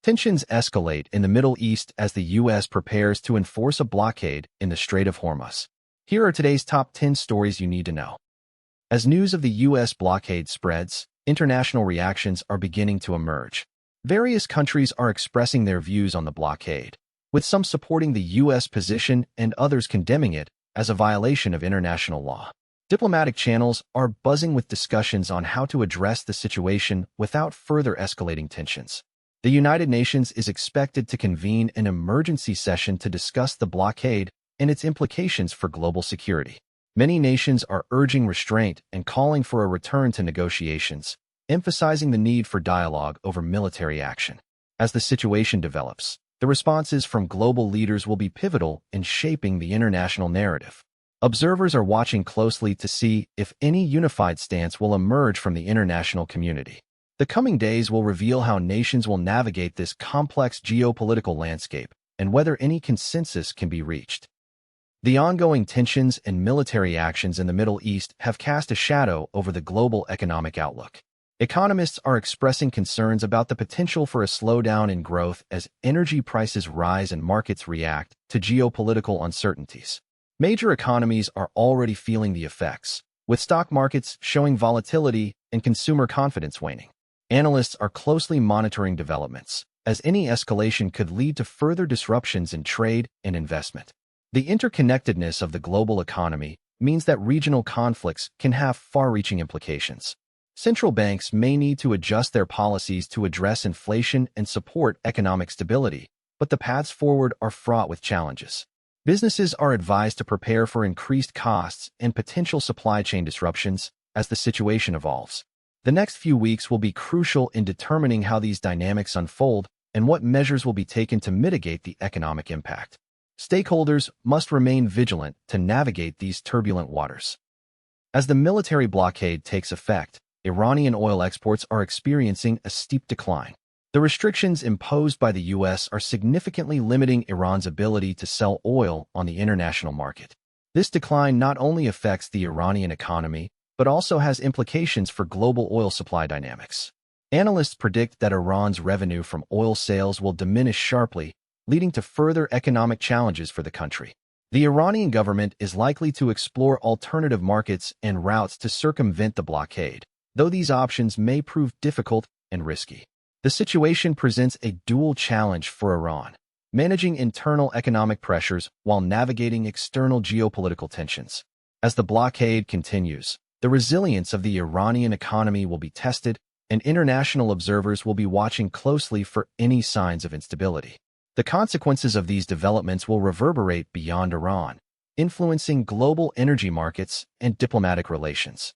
Tensions escalate in the Middle East as the U.S. prepares to enforce a blockade in the Strait of Hormuz. Here are today's top 10 stories you need to know. As news of the U.S. blockade spreads, international reactions are beginning to emerge. Various countries are expressing their views on the blockade, with some supporting the U.S. position and others condemning it as a violation of international law. Diplomatic channels are buzzing with discussions on how to address the situation without further escalating tensions. The United Nations is expected to convene an emergency session to discuss the blockade and its implications for global security. Many nations are urging restraint and calling for a return to negotiations, emphasizing the need for dialogue over military action. As the situation develops, the responses from global leaders will be pivotal in shaping the international narrative. Observers are watching closely to see if any unified stance will emerge from the international community. The coming days will reveal how nations will navigate this complex geopolitical landscape and whether any consensus can be reached. The ongoing tensions and military actions in the Middle East have cast a shadow over the global economic outlook. Economists are expressing concerns about the potential for a slowdown in growth as energy prices rise and markets react to geopolitical uncertainties. Major economies are already feeling the effects, with stock markets showing volatility and consumer confidence waning. Analysts are closely monitoring developments, as any escalation could lead to further disruptions in trade and investment. The interconnectedness of the global economy means that regional conflicts can have far-reaching implications. Central banks may need to adjust their policies to address inflation and support economic stability, but the paths forward are fraught with challenges. Businesses are advised to prepare for increased costs and potential supply chain disruptions as the situation evolves. The next few weeks will be crucial in determining how these dynamics unfold and what measures will be taken to mitigate the economic impact. Stakeholders must remain vigilant to navigate these turbulent waters. As the military blockade takes effect, Iranian oil exports are experiencing a steep decline. The restrictions imposed by the U.S. are significantly limiting Iran's ability to sell oil on the international market. This decline not only affects the Iranian economy, but also has implications for global oil supply dynamics. Analysts predict that Iran's revenue from oil sales will diminish sharply, leading to further economic challenges for the country. The Iranian government is likely to explore alternative markets and routes to circumvent the blockade, though these options may prove difficult and risky. The situation presents a dual challenge for Iran, managing internal economic pressures while navigating external geopolitical tensions. As the blockade continues, the resilience of the Iranian economy will be tested, and international observers will be watching closely for any signs of instability. The consequences of these developments will reverberate beyond Iran, influencing global energy markets and diplomatic relations.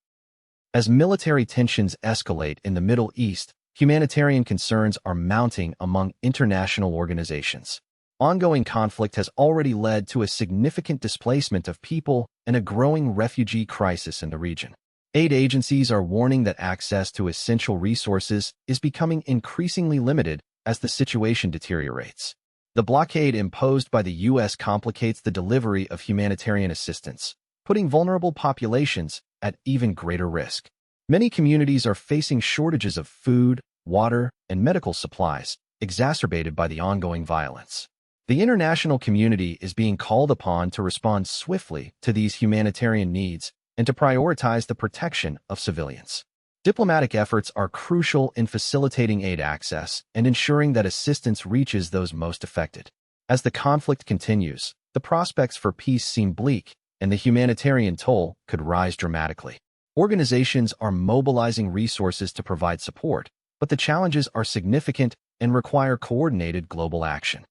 As military tensions escalate in the Middle East, humanitarian concerns are mounting among international organizations. Ongoing conflict has already led to a significant displacement of people and a growing refugee crisis in the region. Aid agencies are warning that access to essential resources is becoming increasingly limited as the situation deteriorates. The blockade imposed by the U.S. complicates the delivery of humanitarian assistance, putting vulnerable populations at even greater risk. Many communities are facing shortages of food, water, and medical supplies, exacerbated by the ongoing violence. The international community is being called upon to respond swiftly to these humanitarian needs and to prioritize the protection of civilians. Diplomatic efforts are crucial in facilitating aid access and ensuring that assistance reaches those most affected. As the conflict continues, the prospects for peace seem bleak, and the humanitarian toll could rise dramatically. Organizations are mobilizing resources to provide support, but the challenges are significant and require coordinated global action.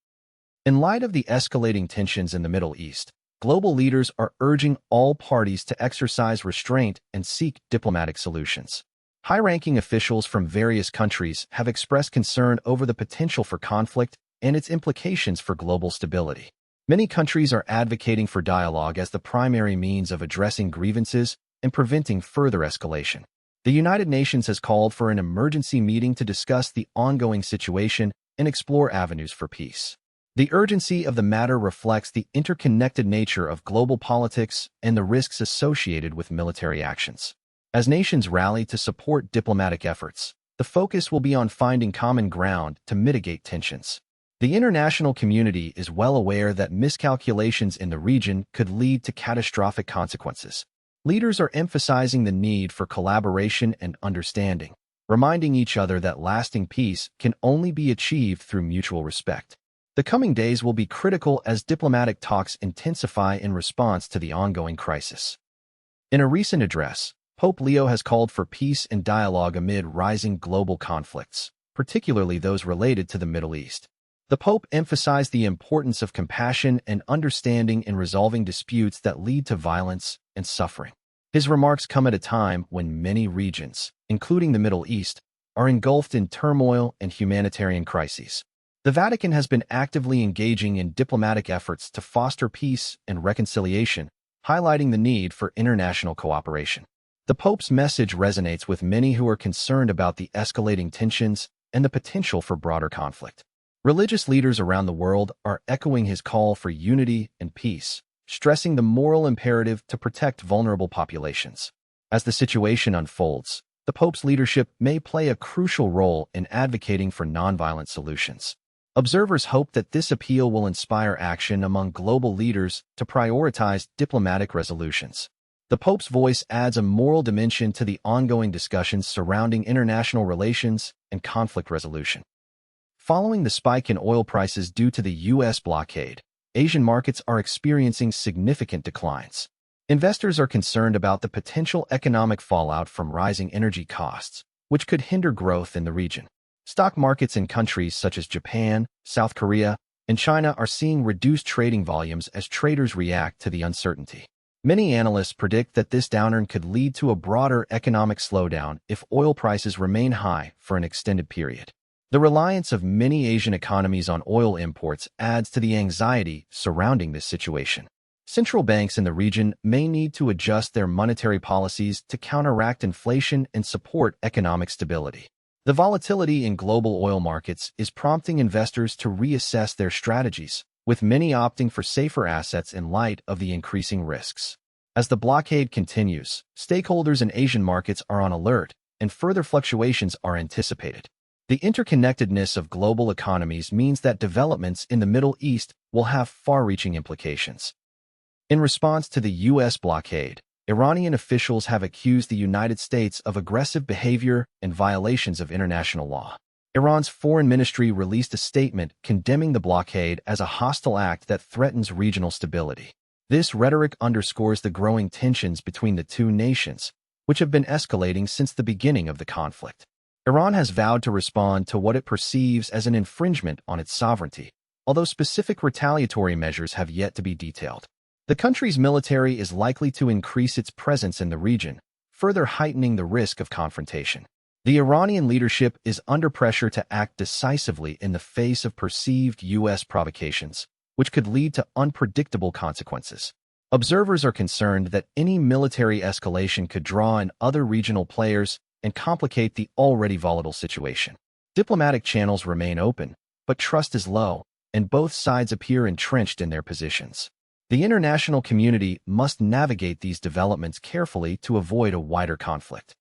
In light of the escalating tensions in the Middle East, global leaders are urging all parties to exercise restraint and seek diplomatic solutions. High-ranking officials from various countries have expressed concern over the potential for conflict and its implications for global stability. Many countries are advocating for dialogue as the primary means of addressing grievances and preventing further escalation. The United Nations has called for an emergency meeting to discuss the ongoing situation and explore avenues for peace. The urgency of the matter reflects the interconnected nature of global politics and the risks associated with military actions. As nations rally to support diplomatic efforts, the focus will be on finding common ground to mitigate tensions. The international community is well aware that miscalculations in the region could lead to catastrophic consequences. Leaders are emphasizing the need for collaboration and understanding, reminding each other that lasting peace can only be achieved through mutual respect. The coming days will be critical as diplomatic talks intensify in response to the ongoing crisis. In a recent address, Pope Leo has called for peace and dialogue amid rising global conflicts, particularly those related to the Middle East. The Pope emphasized the importance of compassion and understanding in resolving disputes that lead to violence and suffering. His remarks come at a time when many regions, including the Middle East, are engulfed in turmoil and humanitarian crises. The Vatican has been actively engaging in diplomatic efforts to foster peace and reconciliation, highlighting the need for international cooperation. The Pope's message resonates with many who are concerned about the escalating tensions and the potential for broader conflict. Religious leaders around the world are echoing his call for unity and peace, stressing the moral imperative to protect vulnerable populations. As the situation unfolds, the Pope's leadership may play a crucial role in advocating for nonviolent solutions. Observers hope that this appeal will inspire action among global leaders to prioritize diplomatic resolutions. The Pope's voice adds a moral dimension to the ongoing discussions surrounding international relations and conflict resolution. Following the spike in oil prices due to the U.S. blockade, Asian markets are experiencing significant declines. Investors are concerned about the potential economic fallout from rising energy costs, which could hinder growth in the region. Stock markets in countries such as Japan, South Korea, and China are seeing reduced trading volumes as traders react to the uncertainty. Many analysts predict that this downturn could lead to a broader economic slowdown if oil prices remain high for an extended period. The reliance of many Asian economies on oil imports adds to the anxiety surrounding this situation. Central banks in the region may need to adjust their monetary policies to counteract inflation and support economic stability. The volatility in global oil markets is prompting investors to reassess their strategies, with many opting for safer assets in light of the increasing risks. As the blockade continues, stakeholders in Asian markets are on alert, and further fluctuations are anticipated. The interconnectedness of global economies means that developments in the Middle East will have far-reaching implications. In response to the U.S. blockade, Iranian officials have accused the United States of aggressive behavior and violations of international law. Iran's foreign ministry released a statement condemning the blockade as a hostile act that threatens regional stability. This rhetoric underscores the growing tensions between the two nations, which have been escalating since the beginning of the conflict. Iran has vowed to respond to what it perceives as an infringement on its sovereignty, although specific retaliatory measures have yet to be detailed. The country's military is likely to increase its presence in the region, further heightening the risk of confrontation. The Iranian leadership is under pressure to act decisively in the face of perceived U.S. provocations, which could lead to unpredictable consequences. Observers are concerned that any military escalation could draw in other regional players and complicate the already volatile situation. Diplomatic channels remain open, but trust is low, and both sides appear entrenched in their positions. The international community must navigate these developments carefully to avoid a wider conflict.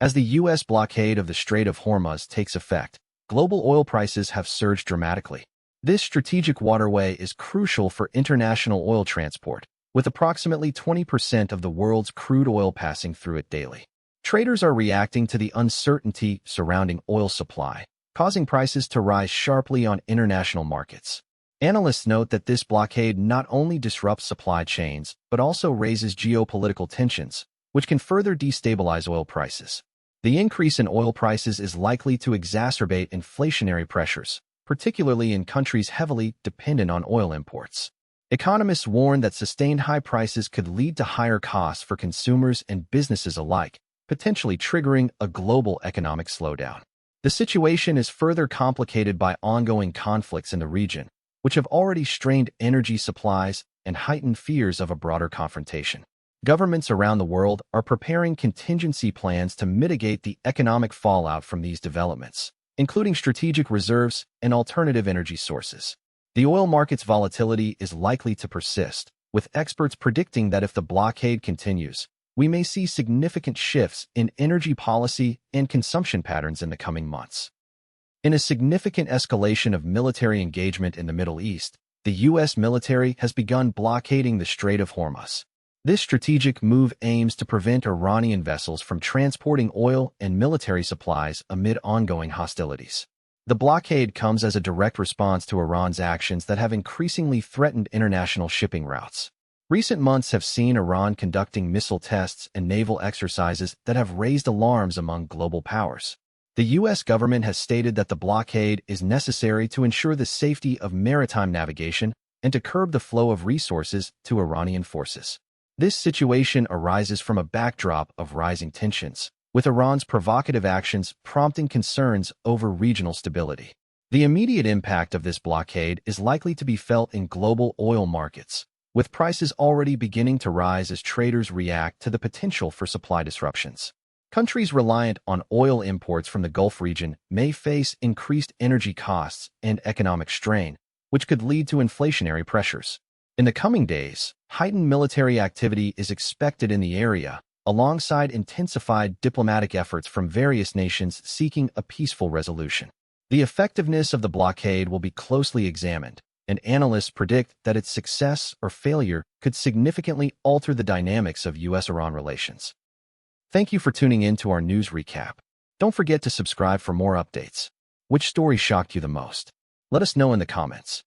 As the U.S. blockade of the Strait of Hormuz takes effect, global oil prices have surged dramatically. This strategic waterway is crucial for international oil transport, with approximately 20% of the world's crude oil passing through it daily. Traders are reacting to the uncertainty surrounding oil supply, causing prices to rise sharply on international markets. Analysts note that this blockade not only disrupts supply chains, but also raises geopolitical tensions, which can further destabilize oil prices. The increase in oil prices is likely to exacerbate inflationary pressures, particularly in countries heavily dependent on oil imports. Economists warn that sustained high prices could lead to higher costs for consumers and businesses alike, potentially triggering a global economic slowdown. The situation is further complicated by ongoing conflicts in the region, which have already strained energy supplies and heightened fears of a broader confrontation. Governments around the world are preparing contingency plans to mitigate the economic fallout from these developments, including strategic reserves and alternative energy sources. The oil market's volatility is likely to persist, with experts predicting that if the blockade continues, we may see significant shifts in energy policy and consumption patterns in the coming months. In a significant escalation of military engagement in the Middle East, the U.S. military has begun blockading the Strait of Hormuz. This strategic move aims to prevent Iranian vessels from transporting oil and military supplies amid ongoing hostilities. The blockade comes as a direct response to Iran's actions that have increasingly threatened international shipping routes. Recent months have seen Iran conducting missile tests and naval exercises that have raised alarms among global powers. The U.S. government has stated that the blockade is necessary to ensure the safety of maritime navigation and to curb the flow of resources to Iranian forces. This situation arises from a backdrop of rising tensions, with Iran's provocative actions prompting concerns over regional stability. The immediate impact of this blockade is likely to be felt in global oil markets, with prices already beginning to rise as traders react to the potential for supply disruptions. Countries reliant on oil imports from the Gulf region may face increased energy costs and economic strain, which could lead to inflationary pressures. In the coming days, heightened military activity is expected in the area, alongside intensified diplomatic efforts from various nations seeking a peaceful resolution. The effectiveness of the blockade will be closely examined, and analysts predict that its success or failure could significantly alter the dynamics of U.S.-Iran relations. Thank you for tuning in to our news recap. Don't forget to subscribe for more updates. Which story shocked you the most? Let us know in the comments.